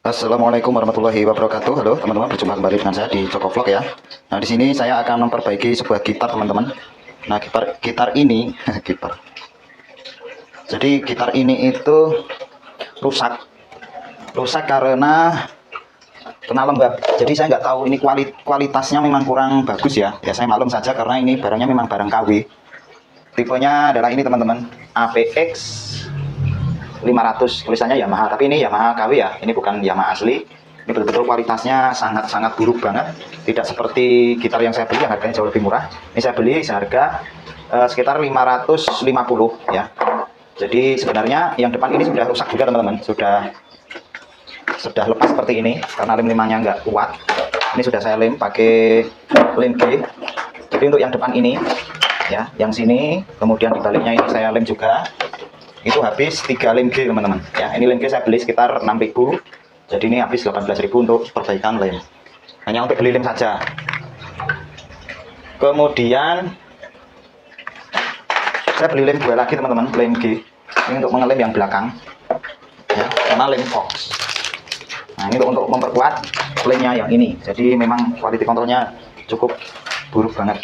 Assalamualaikum warahmatullahi wabarakatuh. Halo teman-teman, berjumpa kembali dengan saya di Joko Vlog ya. Nah, di sini saya akan memperbaiki sebuah gitar teman-teman. Nah, gitar ini gitar. Jadi gitar ini itu rusak. Rusak karena kena lembab. Jadi saya nggak tahu ini kualitasnya memang kurang bagus ya. Ya saya maklum saja karena ini barangnya memang barang KW. Tipenya adalah ini teman-teman, APX 500, tulisannya Yamaha, tapi ini Yamaha KW ya, ini bukan Yamaha asli. Ini betul-betul kualitasnya sangat-sangat buruk banget, tidak seperti gitar yang saya beli yang harganya jauh lebih murah. Ini saya beli seharga sekitar 550 ya. Jadi sebenarnya yang depan ini sudah rusak juga teman-teman, sudah lepas seperti ini karena lem limanya nggak kuat. Ini sudah saya lem pakai lem G. Jadi untuk yang depan ini ya, yang sini, kemudian di baliknya ini saya lem juga. Itu habis 3 lem G teman-teman ya. Ini lem G saya beli sekitar 6.000, jadi ini habis 18.000 untuk perbaikan lem, hanya untuk beli lem saja. Kemudian saya beli lem 2 lagi teman-teman, lem G. Ini untuk mengelem yang belakang ya, karena lem Fox. Nah, ini untuk memperkuat lemnya yang ini. Jadi memang quality kontrolnya cukup buruk banget.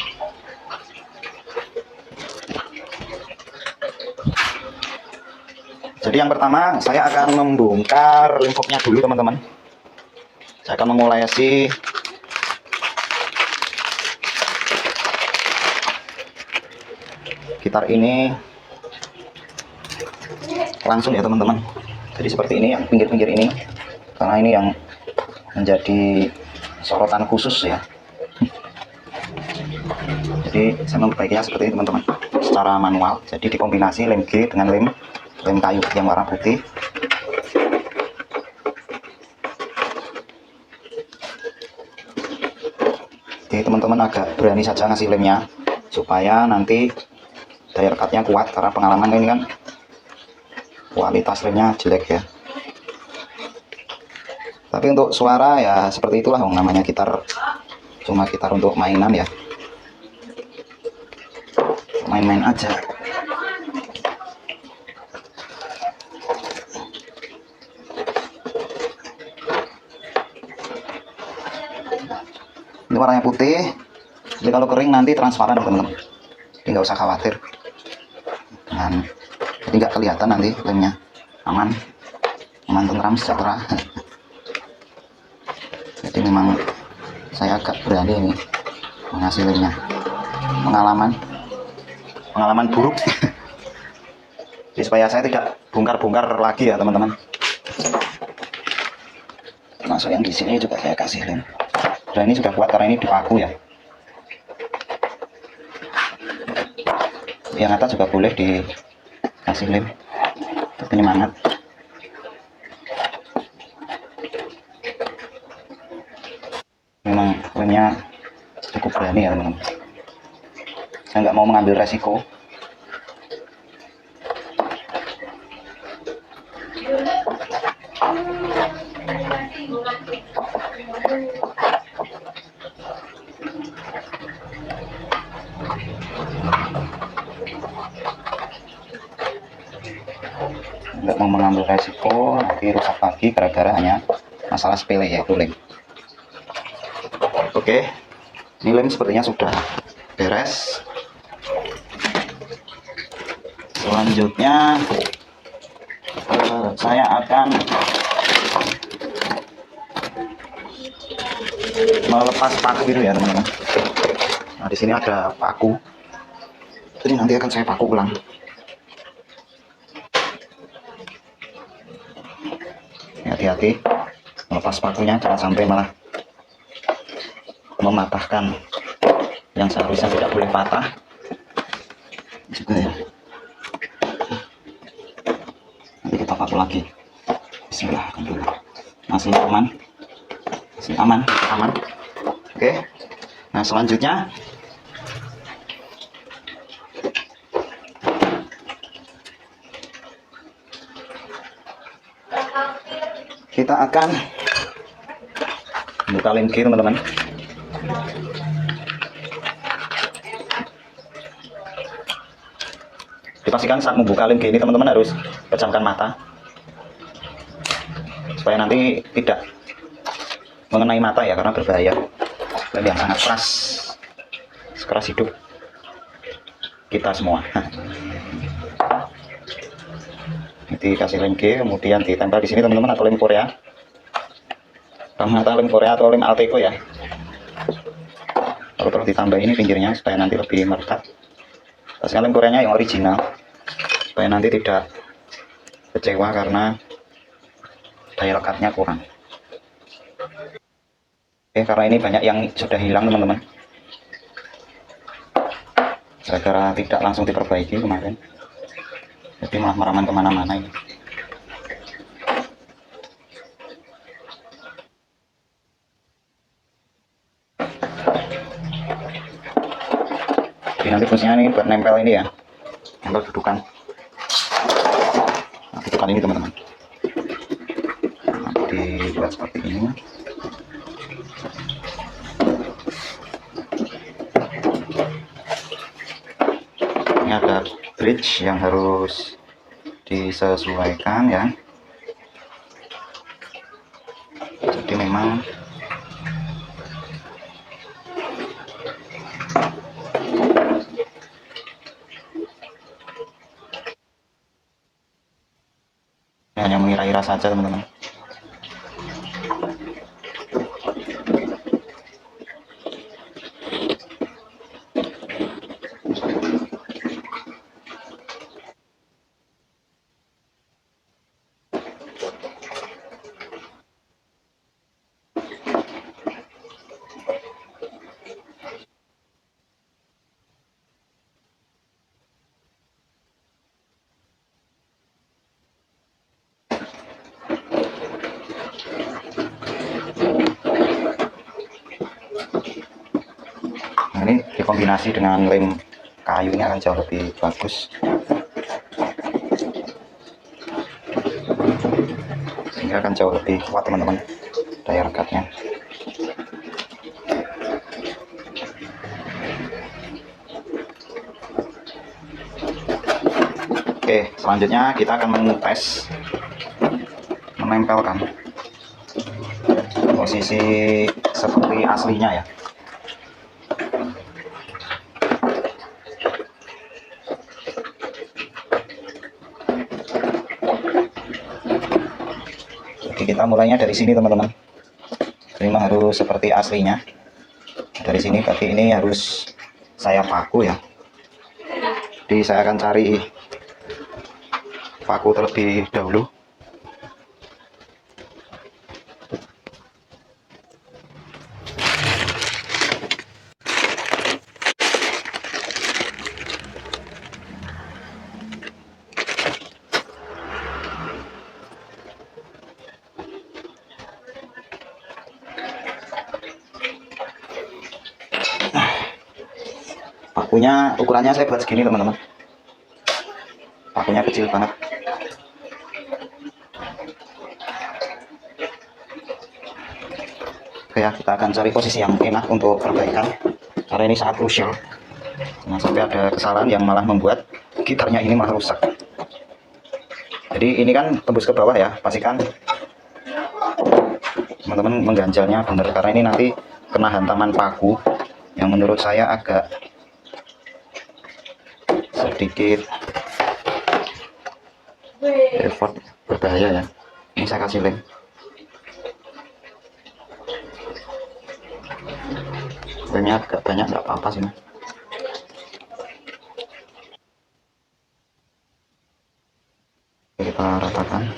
Jadi yang pertama saya akan membongkar lem foxnya dulu teman-teman. Saya akan memulesi gitar ini langsung ya teman-teman. Jadi seperti ini yang pinggir-pinggir ini, karena ini yang menjadi sorotan khusus ya. Jadi saya memperbaikinya seperti ini teman-teman, secara manual. Jadi dikombinasi lem G dengan lem kayu yang warna putih. Jadi teman-teman agak berani saja ngasih lemnya supaya nanti daya rekatnya kuat, karena pengalaman ini kan kualitas lemnya jelek ya. Tapi untuk suara ya seperti itulah, namanya gitar, cuma gitar untuk mainan ya, main-main aja. Ini warnanya putih, jadi kalau kering nanti transparan teman-teman, jadi nggak usah khawatir jadi nggak kelihatan nanti lemnya. Aman tentram sejahtera. Jadi memang saya agak berani ini mengasih lemnya, pengalaman buruk. Jadi supaya saya tidak bongkar-bongkar lagi ya teman-teman. Masuk yang di sini juga saya kasih lem. Dan ini sudah kuat karena ini dipaku ya. Yang atas juga boleh dikasih lem untuk penyemangat. Memang lemnya cukup berani ya teman-teman. Saya nggak mau mengambil resiko. Nggak mau mengambil resiko nanti rusak lagi gara-gara hanya masalah sepele yaitu lem. Oke, ini lem sepertinya sudah beres. Selanjutnya saya akan melepas paku itu ya teman-teman. Nah, di sini ada paku, jadi nanti akan saya paku ulang. Hati-hati melepas pakunya, jangan sampai malah mematahkan yang seharusnya tidak boleh patah juga ya. Nanti kita paku lagi. Bismillah. Masih aman. Oke, nah selanjutnya kita akan buka lem G teman-teman. Dipastikan saat membuka lem G ini teman-teman harus pejamkan mata supaya nanti tidak mengenai mata ya, karena berbahaya. Lem yang sangat keras, sekeras hidup kita semua. Dikasih lem G, kemudian ditempel di sini teman-teman, atau lem Korea, lem Korea atau lem Alteco ya. Lalu terus ditambah ini pinggirnya supaya nanti lebih merekat. Kasihkan lem Koreanya yang original supaya nanti tidak kecewa karena daya lekatnya kurang. Oke, karena ini banyak yang sudah hilang teman-teman, gara-gara tidak langsung diperbaiki kemarin, jadi malah meraman kemana-mana ini. Jadi nanti fungsinya ini buat nempel ini ya, nempel dudukan. Nah, dudukan ini teman-teman, dibuat seperti ini. Ini ada bridge yang harus disesuaikan ya. Jadi memang hanya mengira-ira saja teman-teman. Nah, ini dikombinasi dengan lem kayu ini akan jauh lebih bagus, sehingga akan jauh lebih kuat teman-teman daya rekatnya. Oke, selanjutnya kita akan menempelkan posisi seperti aslinya ya. Jadi kita mulainya dari sini teman-teman. Memang harus seperti aslinya. Dari sini, tapi ini harus saya paku ya. Jadi saya akan cari paku terlebih dahulu. Pakunya ukurannya saya buat segini teman-teman, pakunya kecil banget. Oke ya, kita akan cari posisi yang enak untuk perbaikan karena ini sangat krusial. Jangan sampai ada kesalahan yang malah membuat gitarnya ini malah rusak. Jadi ini kan tembus ke bawah ya, pastikan teman-teman mengganjalnya benar, karena ini nanti kena hantaman paku yang menurut saya agak sedikit effort, berbahaya ya. Ini saya kasih lem, lemnya agak banyak, nggak apa-apa sih. Kita ratakan.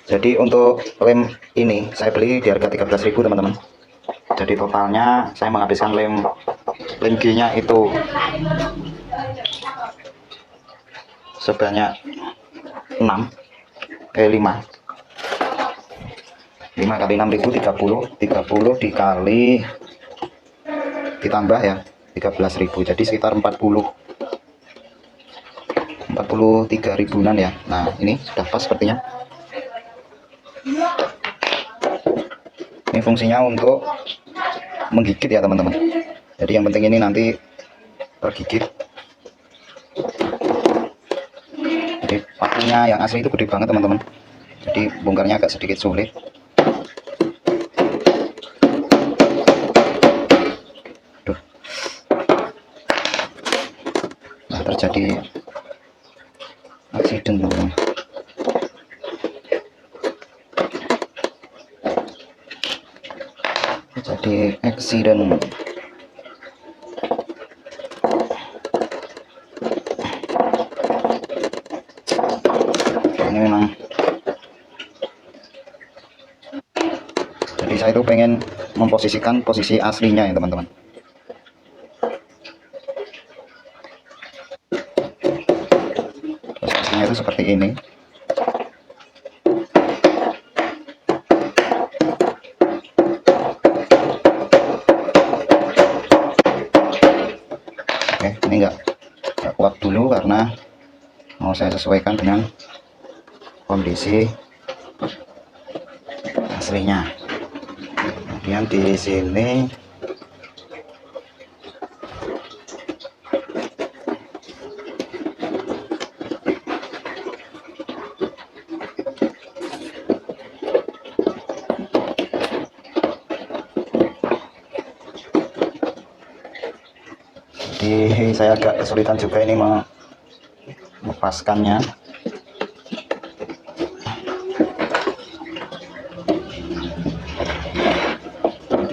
Jadi untuk lem ini saya beli di harga 13.000 teman-teman. Jadi totalnya saya menghabiskan lem G nya itu sebanyak 5 kali 6.000, 30 dikali ditambah ya 13.000, jadi sekitar 43 ribuan ya. Nah ini sudah pas sepertinya. Ini fungsinya untuk menggigit ya teman-teman, jadi yang penting ini nanti tergigit. Jadi pakunya yang asli itu gede banget teman-teman, jadi bongkarnya agak sedikit sulit. Duh. Nah, terjadi aksiden teman-teman. Jadi aksiden. Ini memang, jadi saya itu pengen memposisikan posisi aslinya ya teman-teman. Posisinya itu seperti ini. Oke, ini enggak kuat dulu karena mau saya sesuaikan dengan kondisi aslinya. Kemudian di sini jadi saya agak kesulitan juga ini melepaskannya.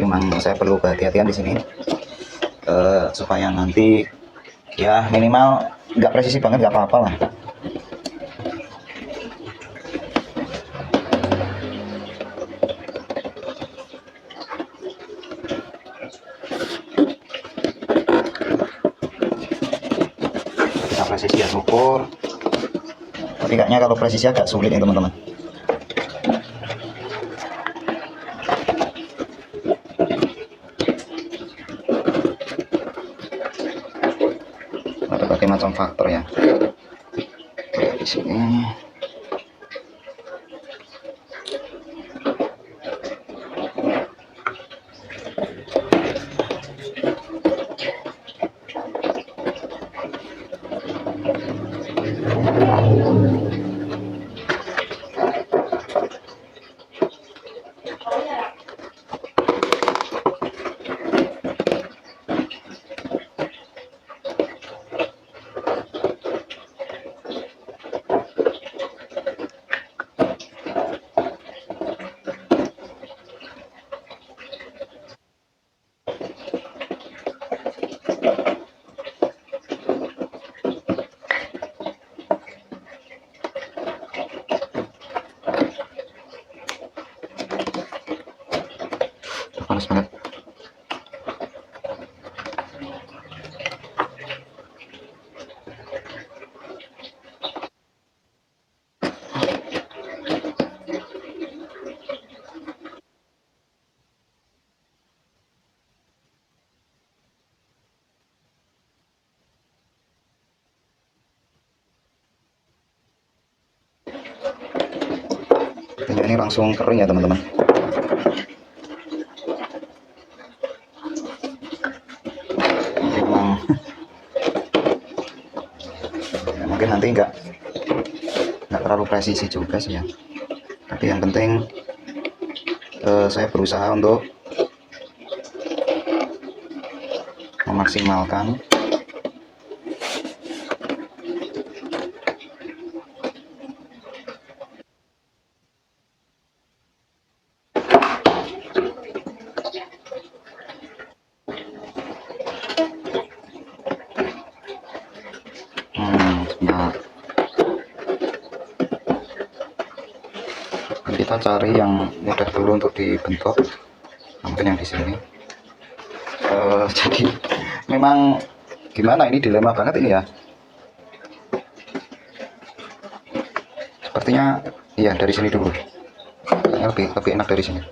Memang saya perlu kehati-hatian di sini supaya nanti ya minimal nggak presisi banget, nggak apa-apa lah. Kita presisi ya syukur, tapi kayaknya kalau presisi agak sulit ya teman-teman. Ada berbagai macam faktor ya di sini. Panas banget. Ini langsung kering ya teman-teman. Memang ya, mungkin nanti nggak terlalu presisi juga sih ya, tapi yang penting saya berusaha untuk memaksimalkan. Nah, kita cari yang mudah dulu untuk dibentuk. Mungkin yang di sini. Jadi memang gimana, ini dilema banget ini ya. Sepertinya iya dari sini dulu. Lebih enak dari sini.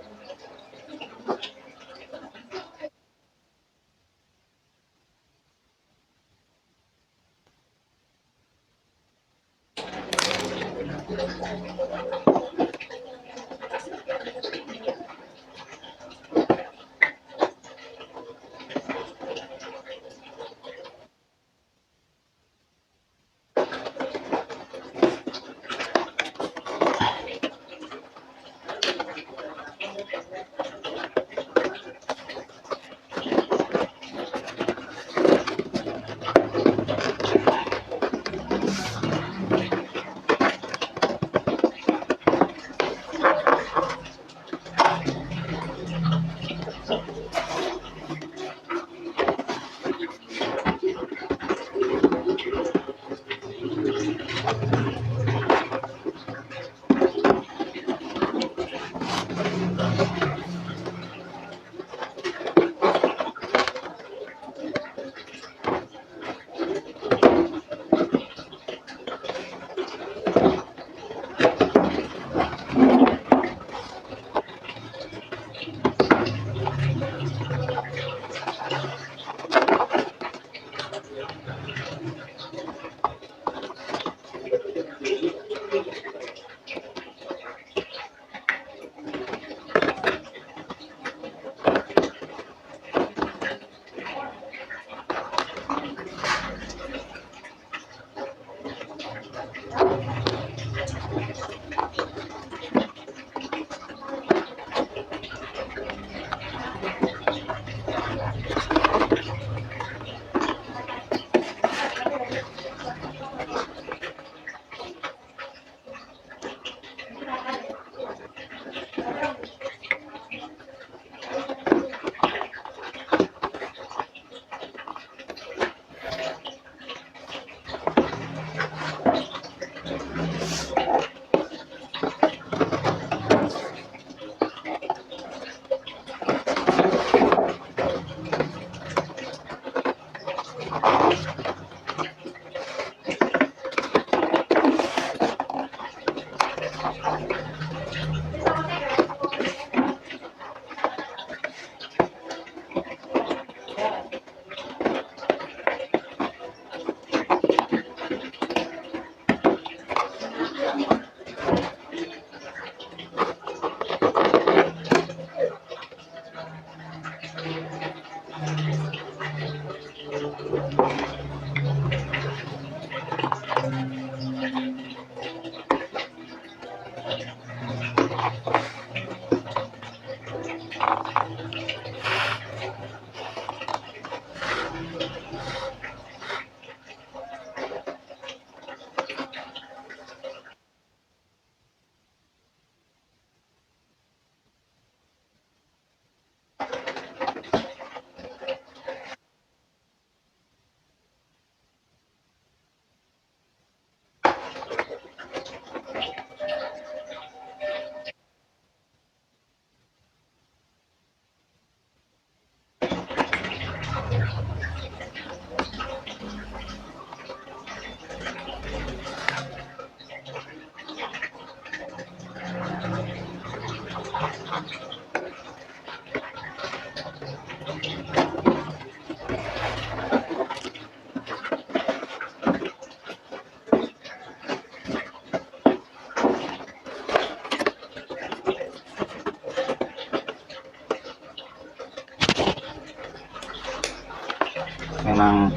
Memang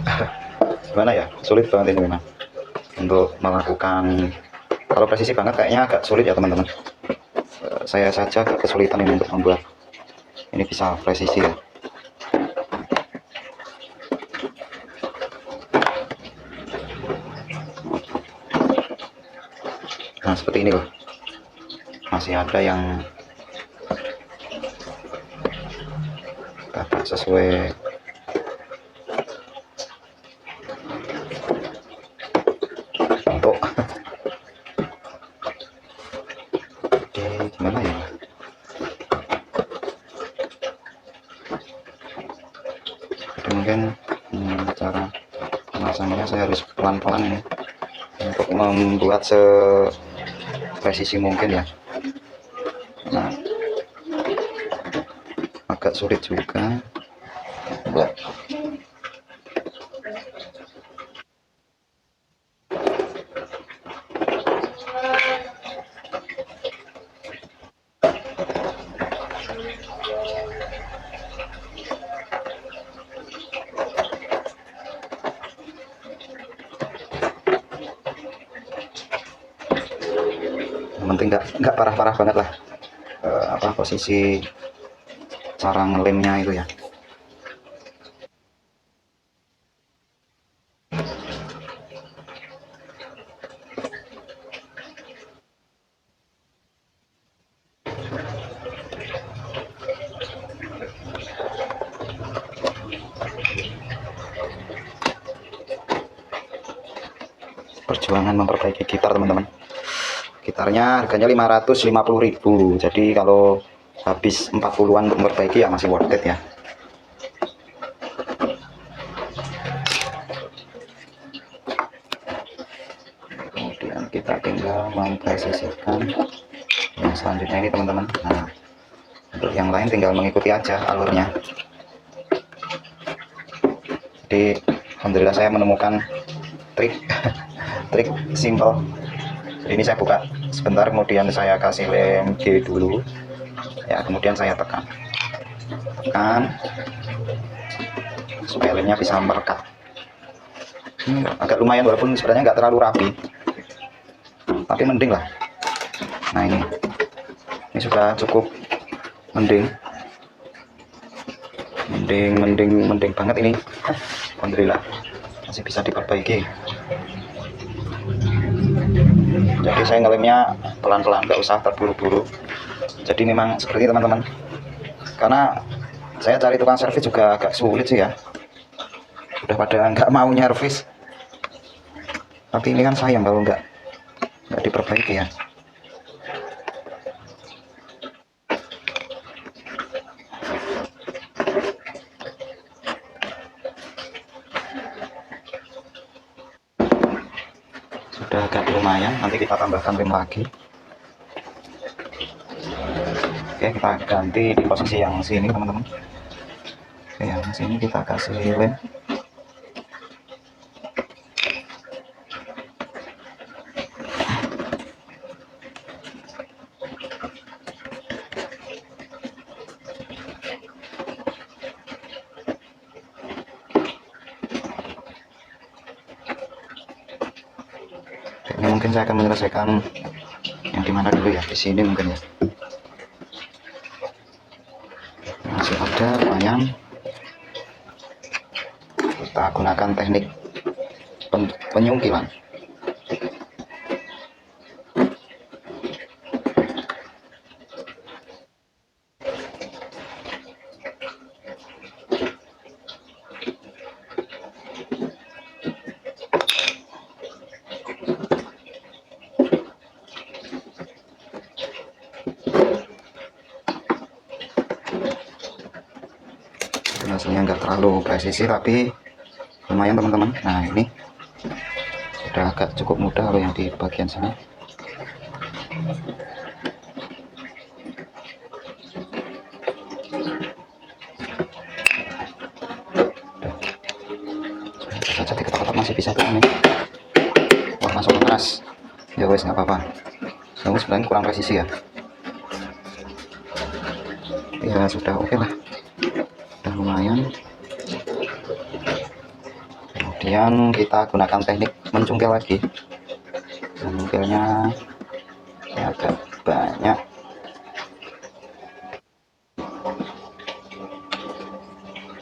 gimana ya, sulit banget ini memang untuk melakukan. Kalau presisi banget kayaknya agak sulit ya teman-teman. Saya saja agak kesulitan ini untuk membuat ini bisa presisi ya. Nah seperti ini loh, masih ada yang agak sesuai bentuk. Jadi gimana ya, jadi mungkin cara pemasangannya saya harus pelan-pelan ini untuk membuat sepresisi mungkin ya. Nah agak sulit juga buat. Yang penting nggak parah-parah banget lah, posisi cara ngelemnya itu ya. Perjuangan memperbaiki gitar teman-teman. Gitarnya harganya 550.000, jadi kalau habis 40-an untuk memperbaiki ya masih worth it ya. Kemudian kita tinggal mempresisikan yang selanjutnya ini teman-teman. Nah untuk yang lain tinggal mengikuti aja alurnya. Jadi alhamdulillah saya menemukan trik trik simple. Jadi ini saya buka sebentar, kemudian saya kasih lem G dulu ya, kemudian saya tekan supaya lemnya bisa merekat. Agak lumayan walaupun sebenarnya nggak terlalu rapi, tapi mending lah. Nah ini sudah cukup mending banget ini. Alhamdulillah masih bisa diperbaiki. Jadi saya ngelemnya pelan-pelan, nggak usah terburu-buru. Jadi memang seperti teman-teman, karena saya cari tukang servis juga agak sulit sih ya, udah pada nggak mau nyervis, tapi ini kan sayang kalau nggak diperbaiki ya. Sudah agak lumayan, nanti kita tambahkan lem lagi. Oke, kita ganti di posisi yang sini teman-teman. Oke, yang sini kita kasih lem. Ini mungkin saya akan menyelesaikan yang di mana dulu ya, di sini mungkin ya, masih ada lumayan. Kita gunakan teknik penyungkilan. Hasilnya enggak terlalu presisi tapi lumayan teman-teman. Nah ini sudah agak cukup mudah kalau yang di bagian sini. Saja di kotak-kotak masih bisa tuh nih. Wah masuk keras ya wes, nggak apa-apa. Sebenarnya kurang presisi ya. Ya sudah oke lah, udah lumayan. Kemudian kita gunakan teknik mencungkil lagi. Mencungkilnya agak banyak.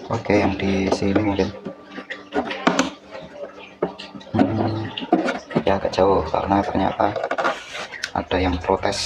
Oke, yang di sini mungkin ya agak jauh karena ternyata ada yang protes.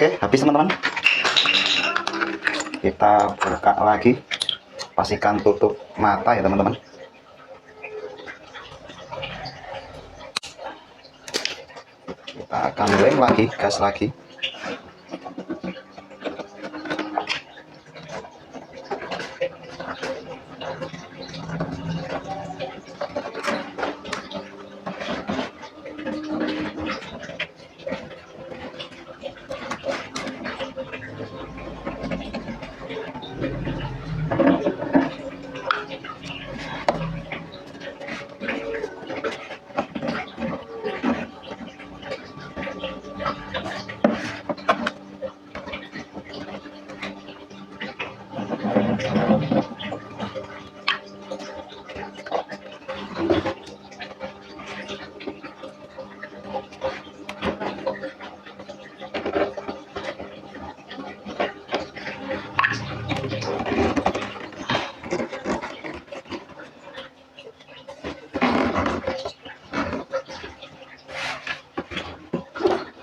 Oke, habis teman-teman. Kita buka lagi, pastikan tutup mata ya teman-teman. Kita akan lem lagi, gas lagi.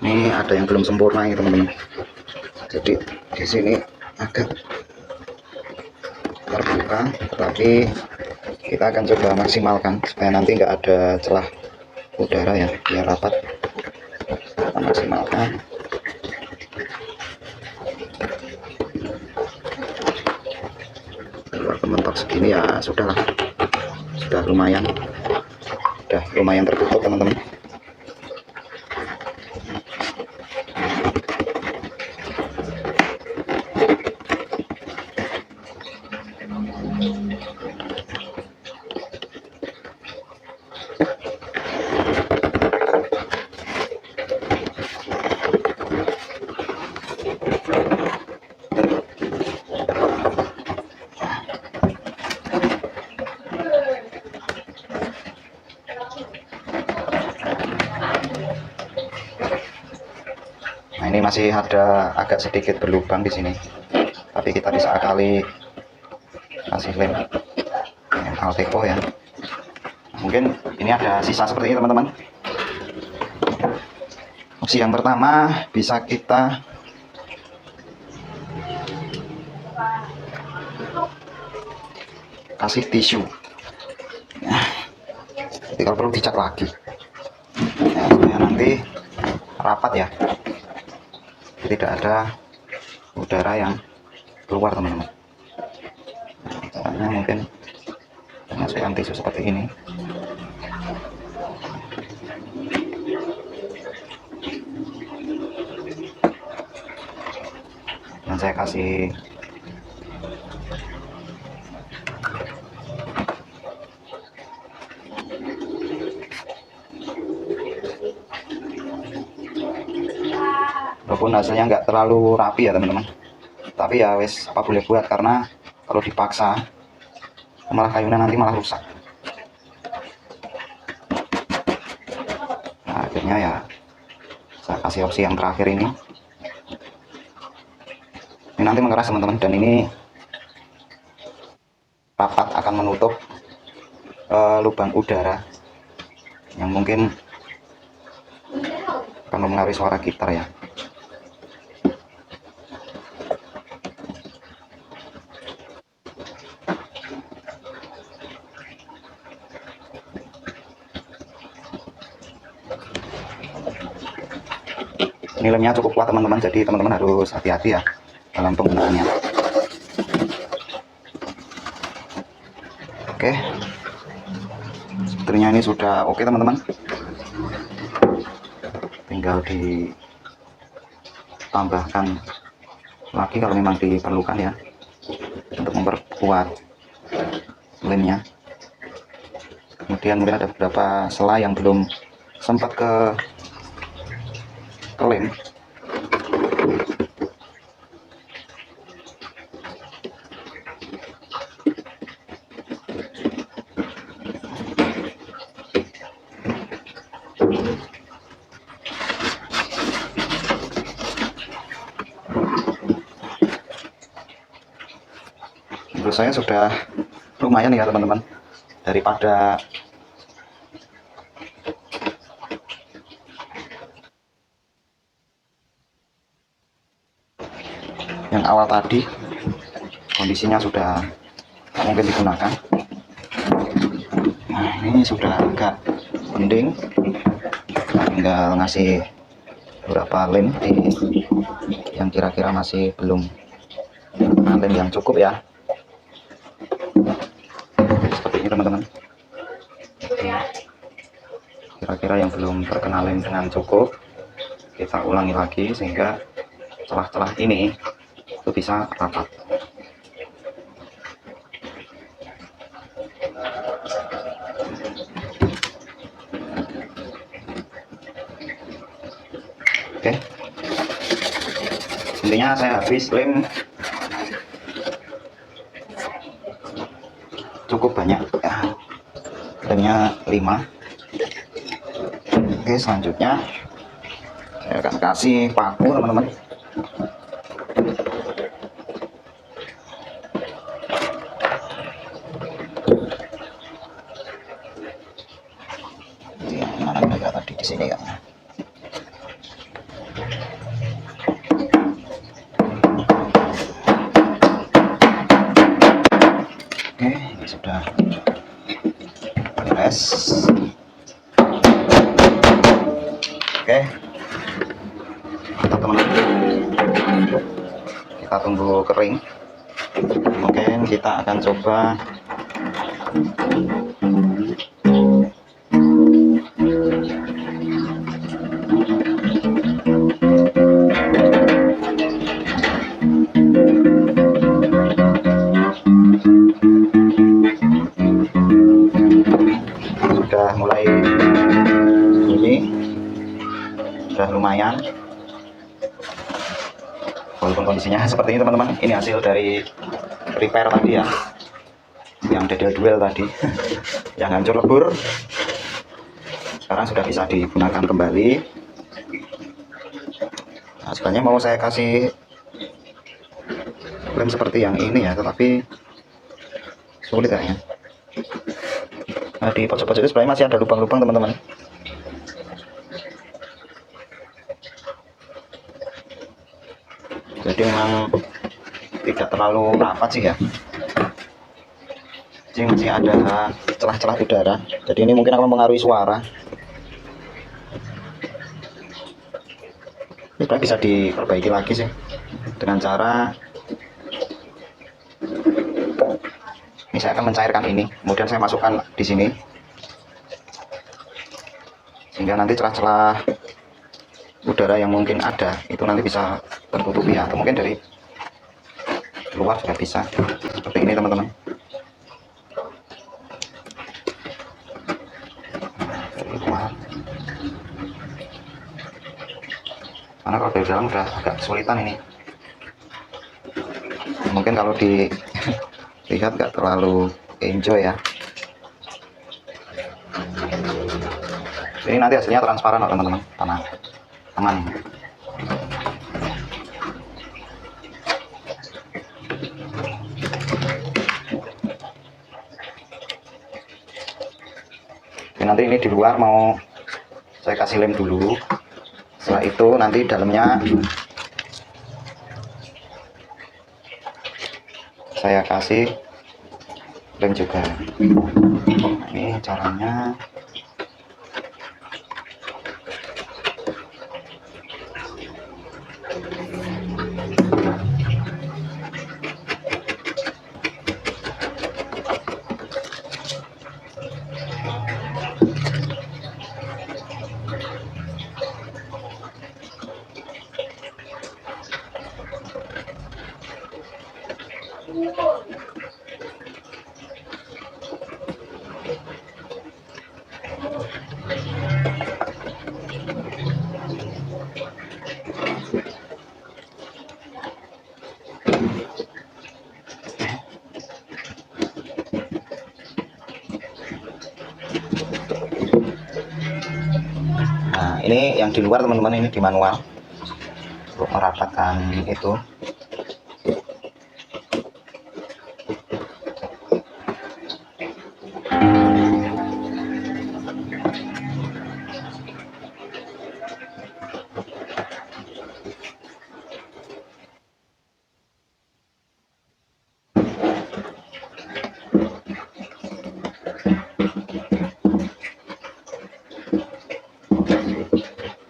Ini ada yang belum sempurna ya teman-teman. Jadi di sini agak terbuka, tapi kita akan coba maksimalkan supaya nanti nggak ada celah udara ya, biar rapat. Kita maksimalkan. Keluar mentok segini ya sudahlah, sudah lumayan tertutup teman-teman. masih ada agak sedikit berlubang di sini, tapi kita bisa akali kasih lem Alteco ya. Mungkin ini ada sisa seperti ini teman-teman. Opsi yang pertama bisa kita kasih tisu. Jadi kalau perlu dicat lagi ya, supaya nanti rapat ya, tidak ada udara yang keluar teman-teman. Caranya mungkin masukkan tisu seperti ini. Dan saya kasih walaupun hasilnya nggak terlalu rapi ya teman-teman, tapi ya wes apa boleh buat, karena kalau dipaksa malah kayunya nanti malah rusak. Nah, akhirnya ya saya kasih opsi yang terakhir ini nanti mengeras teman-teman, dan ini rapat akan menutup lubang udara yang mungkin akan mempengaruhi suara gitar ya. Ini lemnya cukup kuat teman-teman, jadi teman-teman harus hati-hati ya dalam penggunaannya. Oke, sebenarnya ini sudah oke teman-teman, tinggal ditambahkan lagi kalau memang diperlukan ya, untuk memperkuat lemnya. Kemudian mungkin ada beberapa sela yang belum sempat ke lem. Menurut saya sudah lumayan ya teman-teman, daripada yang awal tadi kondisinya sudah tak mungkin digunakan. Nah, ini sudah agak mending, tinggal ngasih beberapa lem yang kira-kira masih belum lem yang cukup ya, seperti ini teman-teman. Kira-kira yang belum terkena lem dengan cukup kita ulangi lagi sehingga celah-celah ini itu bisa rapat. Oke, intinya saya habis lem cukup banyak ya, lemnya 5. Oke, selanjutnya saya akan kasih paku teman-teman. Tadi di sini kan. Oke, ini sudah beres. Oke, teman-teman, kita tunggu kering. Mungkin kita akan coba sudah mulai bunyi, sudah lumayan walaupun kondisinya seperti ini teman-teman. Ini hasil dari repair tadi ya, yang dedel duel tadi yang hancur lebur, sekarang sudah bisa digunakan kembali. Nah, sebenarnya mau saya kasih lem seperti yang ini ya, tetapi sulit kayaknya. Nah, di pojok-pojok itu sebenarnya masih ada lubang-lubang teman-teman. Jadi memang tidak terlalu rapat sih ya. Jadi masih ada celah-celah udara. Jadi ini mungkin akan mempengaruhi suara. Ini sebenarnya bisa diperbaiki lagi sih dengan cara ini, saya akan mencairkan ini, kemudian saya masukkan di sini sehingga nanti celah-celah udara yang mungkin ada itu nanti bisa tertutupi ya, atau mungkin dari luar juga bisa seperti ini teman-teman. Karena kalau dari dalam udah agak kesulitan ini, mungkin kalau dilihat nggak terlalu enjoy ya. Ini nanti hasilnya transparan loh teman-teman, tangan. Jadi nanti ini di luar mau saya kasih lem dulu. Setelah itu nanti dalamnya saya kasih lem juga. Nah, ini caranya. Nah, ini yang di luar teman-teman, ini di manual untuk merapatkan itu.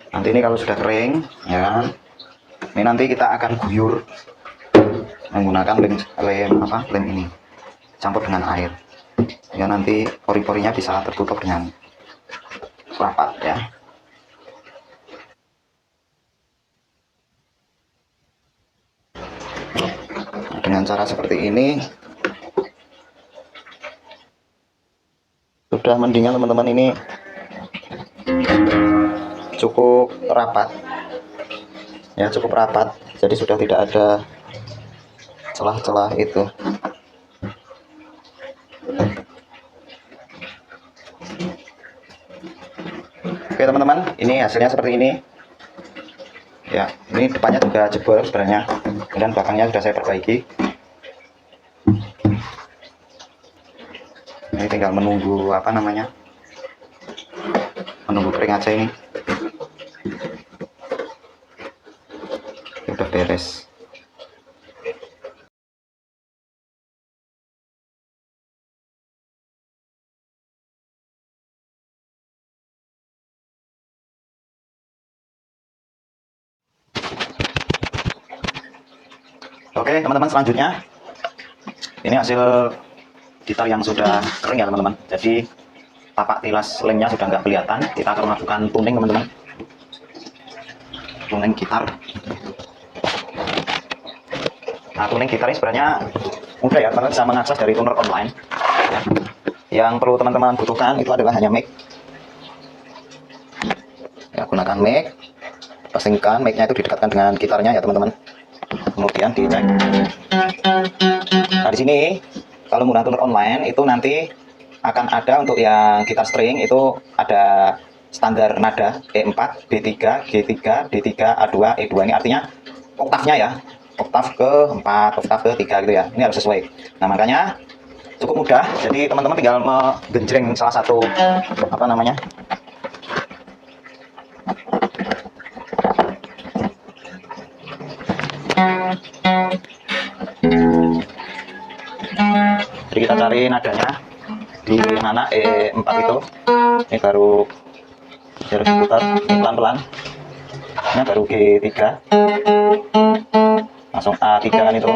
Nanti ini kalau sudah kering ya, ini nanti kita akan guyur menggunakan lem ini campur dengan air, ya nanti pori-porinya bisa tertutup dengan rapat ya. Nah, dengan cara seperti ini sudah mendingan teman-teman, ini cukup rapat ya, cukup rapat, jadi sudah tidak ada celah-celah itu. Oke teman-teman, ini hasilnya seperti ini ya. Ini depannya juga jebol sebenarnya, dan belakangnya sudah saya perbaiki. Ini tinggal menunggu menunggu kering aja. Ini udah beres. Oke teman-teman, selanjutnya ini hasil gitar yang sudah kering ya teman-teman. Jadi tapak tilas lemnya sudah nggak kelihatan. Kita akan melakukan tuning teman-teman, tuning gitar. Nah, tuning gitar ini sebenarnya mudah ya, teman-teman bisa mengakses dari tuner online ya. Yang perlu teman-teman butuhkan itu adalah hanya mic ya, gunakan mic, pasangkan mic-nya itu didekatkan dengan gitarnya ya teman-teman, kemudian dicek. Nah, di sini kalau menggunakan tuner online itu nanti akan ada untuk yang gitar string itu ada standar nada E4, B3, G3, D3, A2, E2. Ini artinya oktavnya ya, oktav ke-4, oktav ke-3 gitu ya. Ini harus sesuai. Nah, makanya cukup mudah. Jadi teman-teman tinggal menggenjreng salah satu apa namanya? Jadi kita cari nadanya di mana E4 itu. Ini baru harus diputar pelan-pelan. Ini baru G3. Langsung A3 kan itu.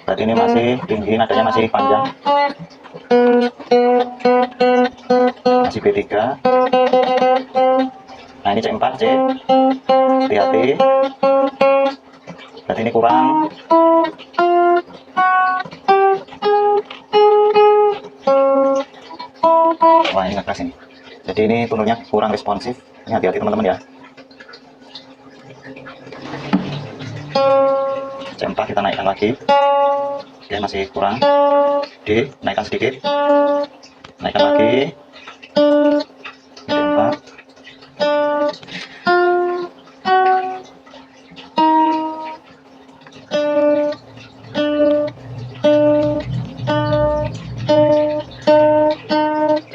Berarti ini masih tinggi, nadanya masih panjang. Masih B3. Nah, ini C4, C. Hati-hati. Berarti ini kurang. Wah, ini nggak keras ini. Jadi ini tunurnya kurang responsif. Ini hati-hati teman-teman ya. C4 kita naikkan lagi. Oke, masih kurang. D, naikkan sedikit. Naikkan lagi. C4.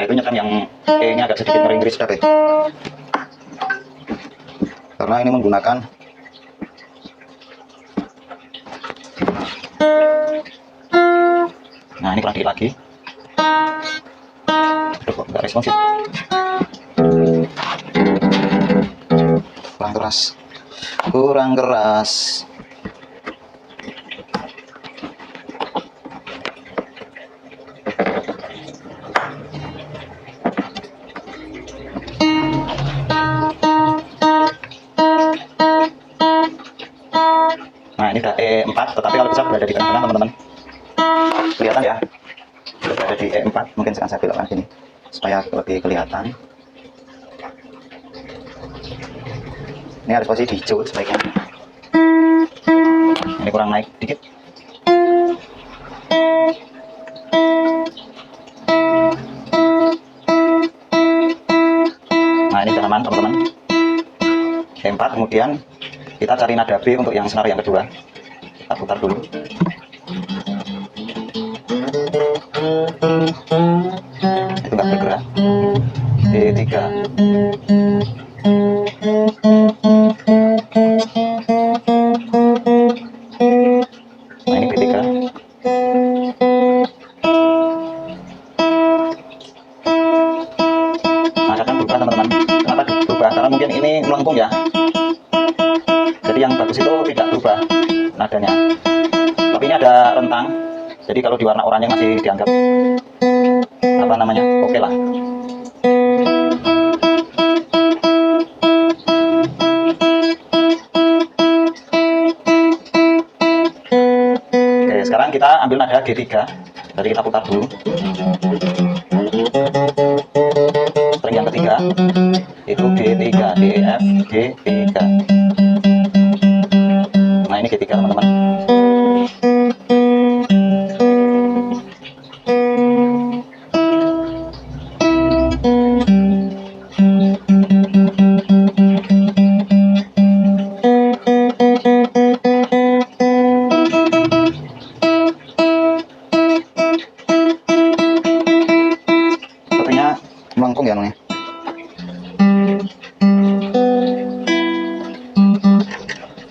Saya itu nyekan yang E nya agak sedikit meringkis tapi karena ini menggunakan nah ini kurang dikit lagi. Aduh, kok nggak responsif, kurang keras, kurang keras. Nah, ini udah E4, tetapi kalau bisa berada di tengah-tengah teman-teman. Kelihatan ya, berada di E4. Mungkin sekarang saya belokkan sini supaya lebih kelihatan. Ini harus posisi di hijau sebaiknya. Ini kurang naik dikit. Nah, ini tanaman teman-teman. E4, kemudian kita cari nada B untuk yang senar yang kedua. Kita putar dulu. Itu nggak bergerak. D3. Nah, ini B3. Nah, akan berubah teman-teman. Kenapa berubah? Karena mungkin ini melengkung ya. Jadi yang bagus itu tidak berubah nadanya. Tapi ini ada rentang. Jadi kalau di warna oranye masih dianggap apa namanya, oke lah. Oke, sekarang kita ambil nada G3. Jadi kita putar dulu. String yang ketiga itu D3, D, E, F, G, G3. Nah, ini G3 teman-teman. Sepertinya melengkung ya nongnya.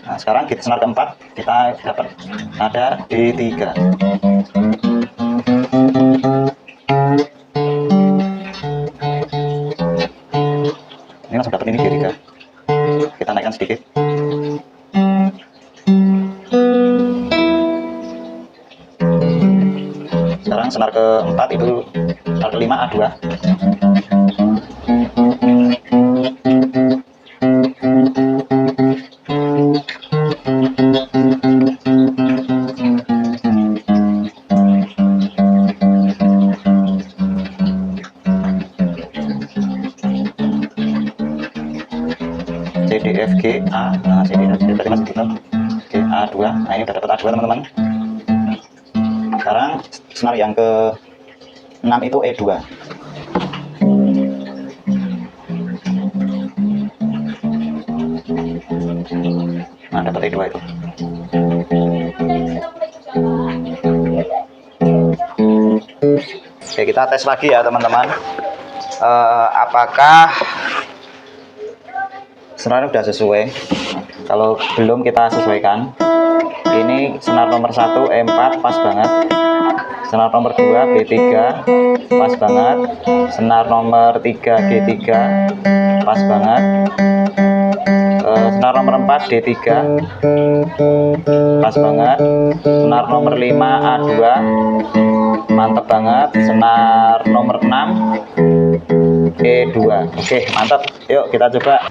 Nah, sekarang kita senar keempat, kita dapat nada D3. Ini langsung dapat ini G3. Kita naikkan sedikit. Sekarang senar keempat itu senar kelima A2. C, D, F, G, A. Nah, C, D, F, G tadi masih kita G, A2. Nah, ini udah dapat A2 teman-teman. Sekarang senar yang ke 6 itu E2. Nah, dapat E2 itu. Oke, kita tes lagi ya teman-teman. Apakah senarnya udah sesuai? Kalau belum, kita sesuaikan. Ini senar nomor 1 E4 pas banget. Senar nomor 2 B3 pas banget. Senar nomor 3 G3 pas banget. Senar nomor 4 D3 pas banget. Senar nomor 5 A2 mantap banget. Senar nomor 6 E2. Oke, mantap. Yuk kita coba.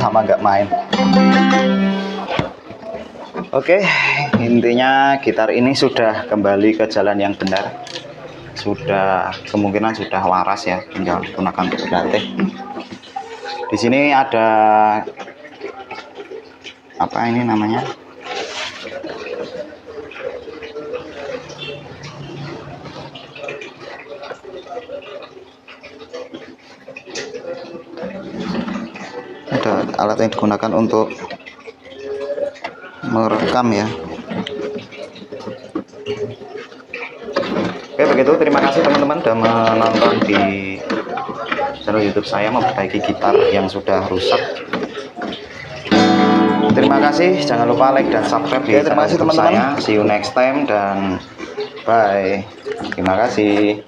Lama nggak main. Oke, intinya gitar ini sudah kembali ke jalan yang benar. Sudah, kemungkinan sudah waras ya, tinggal gunakan untuk berlatih. Di sini ada apa ini namanya? Ada alat yang digunakan untuk merekam ya. Oke, begitu. Terima kasih teman-teman sudah menonton di channel YouTube saya memperbaiki gitar yang sudah rusak. Terima kasih. Jangan lupa like dan subscribe di channel YouTube saya. See you next time dan bye. Terima kasih.